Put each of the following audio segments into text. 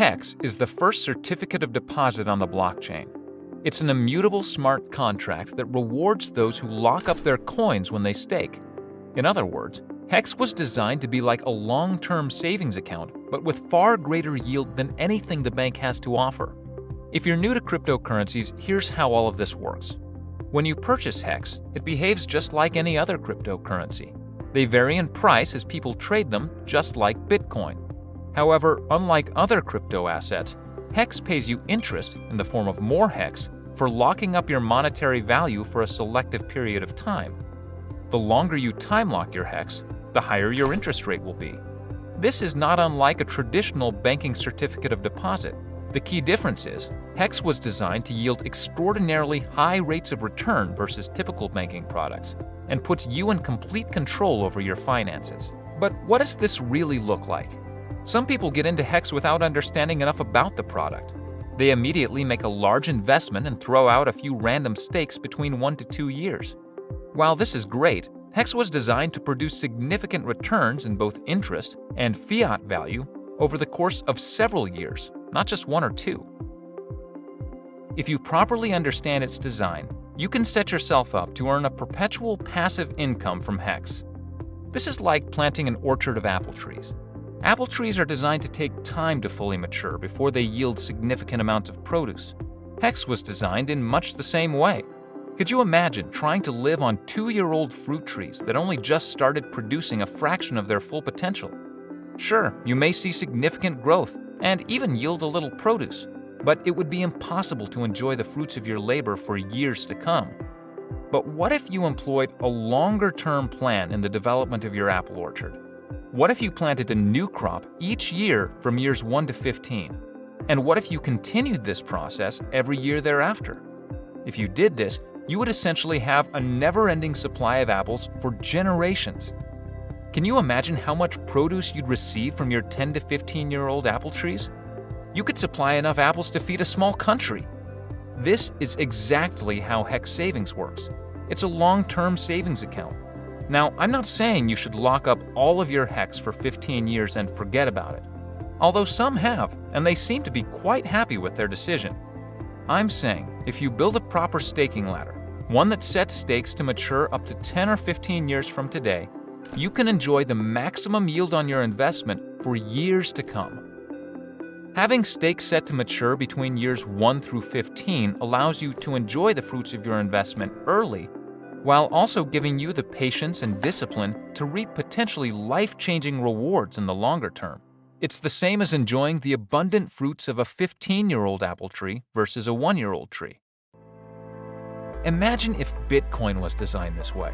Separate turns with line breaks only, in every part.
HEX is the first certificate of deposit on the blockchain. It's an immutable smart contract that rewards those who lock up their coins when they stake. In other words, HEX was designed to be like a long-term savings account, but with far greater yield than anything the bank has to offer. If you're new to cryptocurrencies, here's how all of this works. When you purchase HEX, it behaves just like any other cryptocurrency. They vary in price as people trade them, just like Bitcoin. However, unlike other crypto assets, HEX pays you interest in the form of more HEX for locking up your monetary value for a selective period of time. The longer you time lock your HEX, the higher your interest rate will be. This is not unlike a traditional banking certificate of deposit. The key difference is, HEX was designed to yield extraordinarily high rates of return versus typical banking products, and puts you in complete control over your finances. But what does this really look like? Some people get into HEX without understanding enough about the product. They immediately make a large investment and throw out a few random stakes between 1 to 2 years. While this is great, HEX was designed to produce significant returns in both interest and fiat value over the course of several years, not just 1 or 2. If you properly understand its design, you can set yourself up to earn a perpetual passive income from HEX. This is like planting an orchard of apple trees. Apple trees are designed to take time to fully mature before they yield significant amounts of produce. HEX was designed in much the same way. Could you imagine trying to live on 2-year-old fruit trees that only just started producing a fraction of their full potential? Sure, you may see significant growth and even yield a little produce, but it would be impossible to enjoy the fruits of your labor for years to come. But what if you employed a longer-term plan in the development of your apple orchard? What if you planted a new crop each year from years 1 to 15? And what if you continued this process every year thereafter? If you did this, you would essentially have a never-ending supply of apples for generations. Can you imagine how much produce you'd receive from your 10 to 15-year-old apple trees? You could supply enough apples to feed a small country. This is exactly how HEX Savings works. It's a long-term savings account. Now, I'm not saying you should lock up all of your HEX for 15 years and forget about it, although some have, and they seem to be quite happy with their decision. I'm saying if you build a proper staking ladder, one that sets stakes to mature up to 10 or 15 years from today, you can enjoy the maximum yield on your investment for years to come. Having stakes set to mature between years 1 through 15 allows you to enjoy the fruits of your investment early, while also giving you the patience and discipline to reap potentially life-changing rewards in the longer term. It's the same as enjoying the abundant fruits of a 15-year-old apple tree versus a 1-year-old tree. Imagine if Bitcoin was designed this way.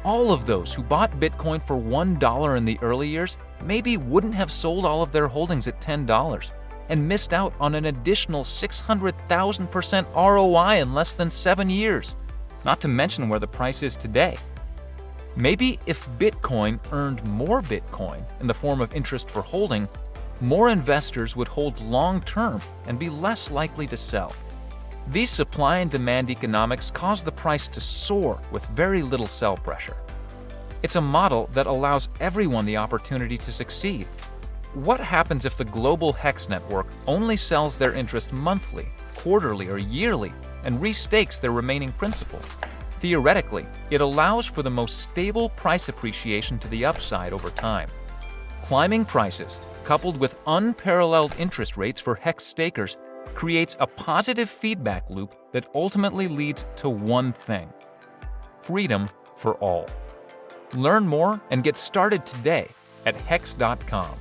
All of those who bought Bitcoin for $1 in the early years maybe wouldn't have sold all of their holdings at $10 and missed out on an additional 600,000% ROI in less than 7 years, not to mention where the price is today. Maybe if Bitcoin earned more Bitcoin in the form of interest for holding, more investors would hold long-term and be less likely to sell. These supply and demand economics cause the price to soar with very little sell pressure. It's a model that allows everyone the opportunity to succeed. What happens if the global HEX network only sells their interest monthly, quarterly, or yearly and restakes their remaining principal? Theoretically, it allows for the most stable price appreciation to the upside over time. Climbing prices, coupled with unparalleled interest rates for HEX stakers, creates a positive feedback loop that ultimately leads to one thing: freedom for all. Learn more and get started today at hex.com.